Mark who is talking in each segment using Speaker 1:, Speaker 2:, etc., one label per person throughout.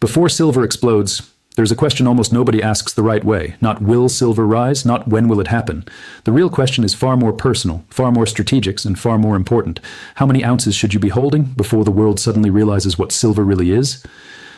Speaker 1: Before silver explodes, there's a question almost nobody asks the right way. Not will silver rise, not when will it happen. The real question is far more personal, far more strategic, and far more important. How many ounces should you be holding before the world suddenly realizes what silver really is?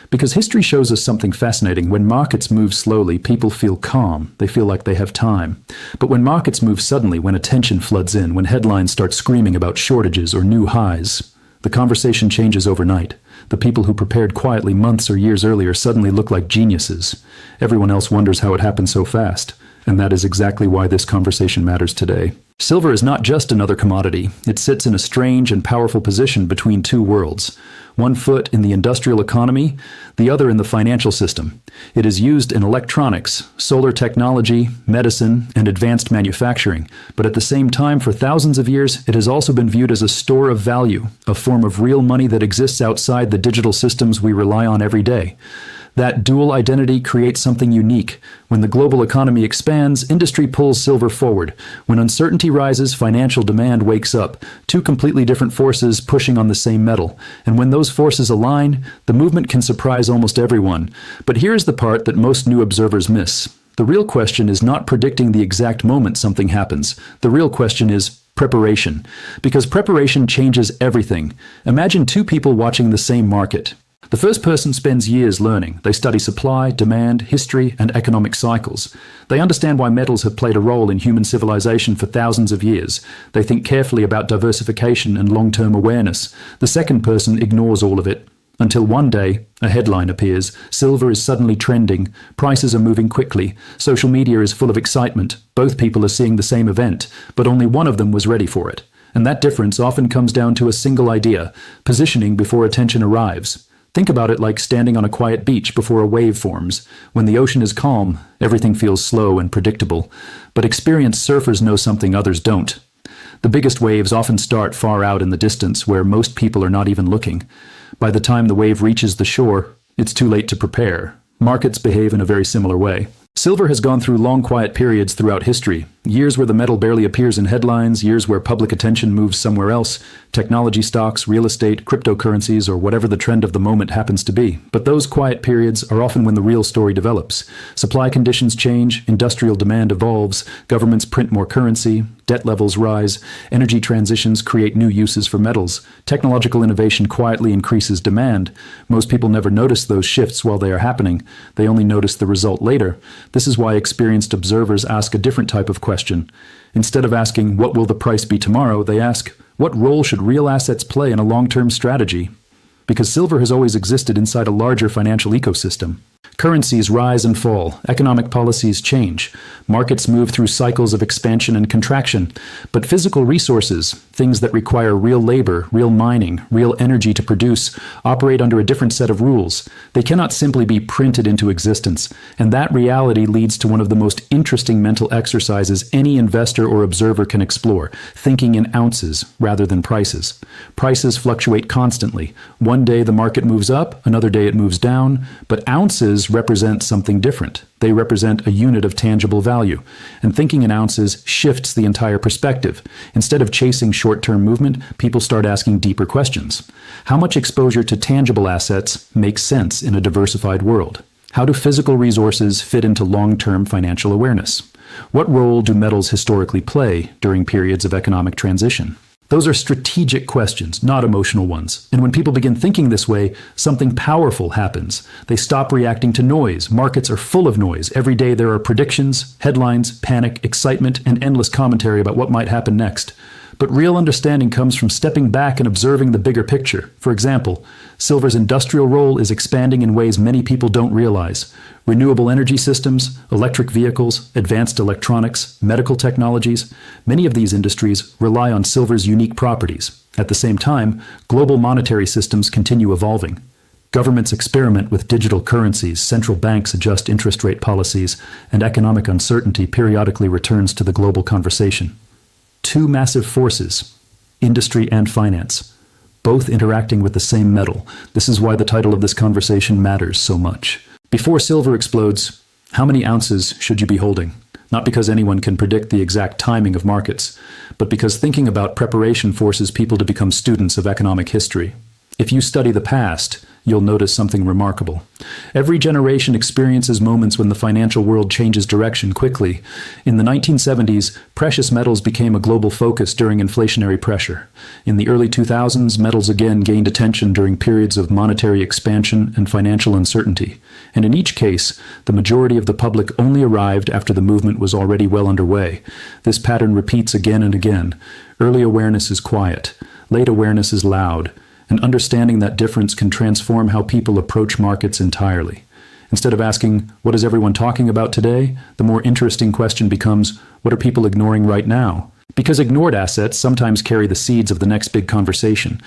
Speaker 1: Because history shows us something fascinating. When markets move slowly, people feel calm. They feel like they have time. But when markets move suddenly, when attention floods in, when headlines start screaming about shortages or new highs, the conversation changes overnight. The people who prepared quietly months or years earlier suddenly look like geniuses. Everyone else wonders how it happened so fast. And that is exactly why this conversation matters today. Silver is not just another commodity. It sits in a strange and powerful position between two worlds. One foot in the industrial economy, the other in the financial system. It is used in electronics, solar technology, medicine, and advanced manufacturing. But at the same time, for thousands of years, it has also been viewed as a store of value, a form of real money that exists outside the digital systems we rely on every day. That dual identity creates something unique. When the global economy expands, industry pulls silver forward. When uncertainty rises, financial demand wakes up. Two completely different forces pushing on the same metal. And when those forces align, the movement can surprise almost everyone. But here's the part that most new observers miss. The real question is not predicting the exact moment something happens. The real question is preparation. Because preparation changes everything. Imagine two people watching the same market. The first person spends years learning. They study supply, demand, history, and economic cycles. They understand why metals have played a role in human civilization for thousands of years. They think carefully about diversification and long-term awareness. The second person ignores all of it. Until one day, a headline appears. Silver is suddenly trending. Prices are moving quickly. Social media is full of excitement. Both people are seeing the same event, but only one of them was ready for it. And that difference often comes down to a single idea: positioning before attention arrives. Think about it like standing on a quiet beach before a wave forms. When the ocean is calm, everything feels slow and predictable. But experienced surfers know something others don't. The biggest waves often start far out in the distance, where most people are not even looking. By the time the wave reaches the shore, it's too late to prepare. Markets behave in a very similar way. Silver has gone through long, quiet periods throughout history. Years where the metal barely appears in headlines, years where public attention moves somewhere else, technology stocks, real estate, cryptocurrencies, or whatever the trend of the moment happens to be. But those quiet periods are often when the real story develops. Supply conditions change, industrial demand evolves, governments print more currency, debt levels rise, energy transitions create new uses for metals, technological innovation quietly increases demand. Most people never notice those shifts while they are happening. They only notice the result later. This is why experienced observers ask a different type of question. Instead of asking, what will the price be tomorrow, they ask, what role should real assets play in a long-term strategy? Because silver has always existed inside a larger financial ecosystem. Currencies rise and fall. Economic policies change. Markets move through cycles of expansion and contraction. But physical resources, things that require real labor, real mining, real energy to produce, operate under a different set of rules. They cannot simply be printed into existence. And that reality leads to one of the most interesting mental exercises any investor or observer can explore: thinking in ounces rather than prices. Prices fluctuate constantly. One day the market moves up, another day it moves down, but ounces represent something different. They represent a unit of tangible value. And thinking in ounces shifts the entire perspective. Instead of chasing short-term movement, people start asking deeper questions. How much exposure to tangible assets makes sense in a diversified world? How do physical resources fit into long-term financial awareness? What role do metals historically play during periods of economic transition? Those are strategic questions, not emotional ones. And when people begin thinking this way, something powerful happens. They stop reacting to noise. Markets are full of noise. Every day there are predictions, headlines, panic, excitement, and endless commentary about what might happen next. But real understanding comes from stepping back and observing the bigger picture. For example, silver's industrial role is expanding in ways many people don't realize. Renewable energy systems, electric vehicles, advanced electronics, medical technologies, many of these industries rely on silver's unique properties. At the same time, global monetary systems continue evolving. Governments experiment with digital currencies, central banks adjust interest rate policies, and economic uncertainty periodically returns to the global conversation. Two massive forces, industry and finance, both interacting with the same metal. This is why the title of this conversation matters so much. Before silver explodes, how many ounces should you be holding? Not because anyone can predict the exact timing of markets, but because thinking about preparation forces people to become students of economic history. If you study the past, you'll notice something remarkable. Every generation experiences moments when the financial world changes direction quickly. In the 1970s, precious metals became a global focus during inflationary pressure. In the early 2000s, metals again gained attention during periods of monetary expansion and financial uncertainty. And in each case, the majority of the public only arrived after the movement was already well underway. This pattern repeats again and again. Early awareness is quiet. Late awareness is loud. And understanding that difference can transform how people approach markets entirely. Instead of asking, what is everyone talking about today? The more interesting question becomes, what are people ignoring right now? Because ignored assets sometimes carry the seeds of the next big conversation.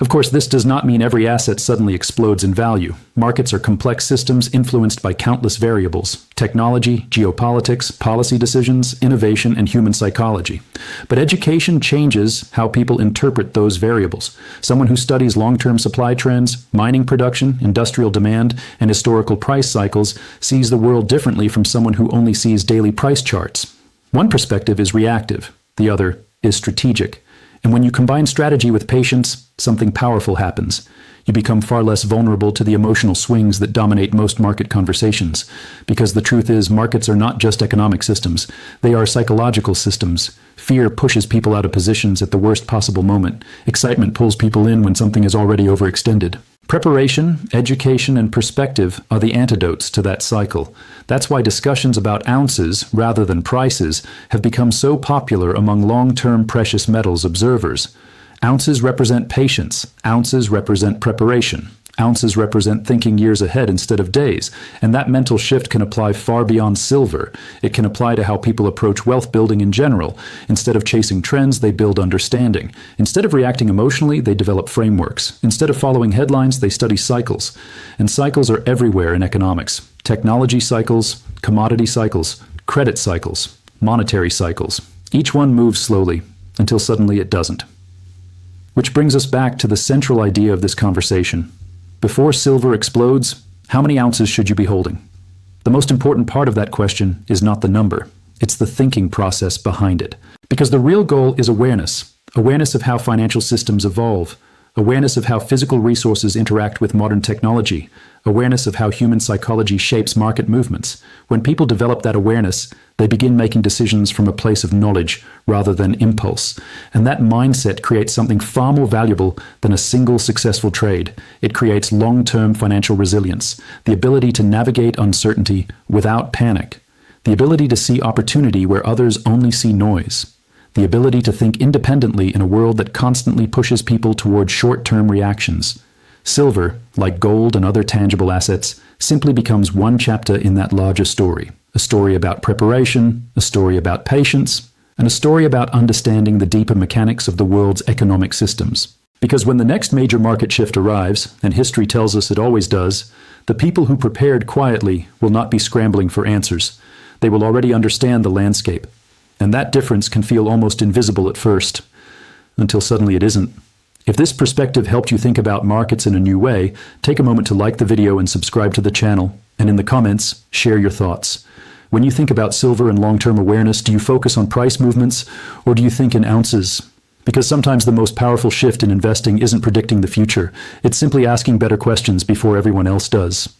Speaker 1: Of course, this does not mean every asset suddenly explodes in value. Markets are complex systems influenced by countless variables: technology, geopolitics, policy decisions, innovation, and human psychology. But education changes how people interpret those variables. Someone who studies long-term supply trends, mining production, industrial demand, and historical price cycles sees the world differently from someone who only sees daily price charts. One perspective is reactive. The other is strategic. And when you combine strategy with patience, something powerful happens. You become far less vulnerable to the emotional swings that dominate most market conversations. Because the truth is, markets are not just economic systems. They are psychological systems. Fear pushes people out of positions at the worst possible moment. Excitement pulls people in when something is already overextended. Preparation, education, and perspective are the antidotes to that cycle. That's why discussions about ounces, rather than prices, have become so popular among long-term precious metals observers. Ounces represent patience. Ounces represent preparation. Ounces represent thinking years ahead instead of days, and that mental shift can apply far beyond silver. It can apply to how people approach wealth building in general. Instead of chasing trends, they build understanding. Instead of reacting emotionally, they develop frameworks. Instead of following headlines, they study cycles. And cycles are everywhere in economics. Technology cycles, commodity cycles, credit cycles, monetary cycles. Each one moves slowly, until suddenly it doesn't. Which brings us back to the central idea of this conversation. Before silver explodes, how many ounces should you be holding? The most important part of that question is not the number. It's the thinking process behind it. Because the real goal is awareness. Awareness of how financial systems evolve. Awareness of how physical resources interact with modern technology. Awareness of how human psychology shapes market movements. When people develop that awareness, they begin making decisions from a place of knowledge rather than impulse. And that mindset creates something far more valuable than a single successful trade. It creates long-term financial resilience, the ability to navigate uncertainty without panic, the ability to see opportunity where others only see noise, the ability to think independently in a world that constantly pushes people toward short-term reactions. Silver, like gold and other tangible assets, simply becomes one chapter in that larger story. A story about preparation, a story about patience, and a story about understanding the deeper mechanics of the world's economic systems. Because when the next major market shift arrives, and history tells us it always does, the people who prepared quietly will not be scrambling for answers. They will already understand the landscape. And that difference can feel almost invisible at first, until suddenly it isn't. If this perspective helped you think about markets in a new way, take a moment to like the video and subscribe to the channel. And in the comments, share your thoughts. When you think about silver and long-term awareness, do you focus on price movements, or do you think in ounces? Because sometimes the most powerful shift in investing isn't predicting the future. It's simply asking better questions before everyone else does.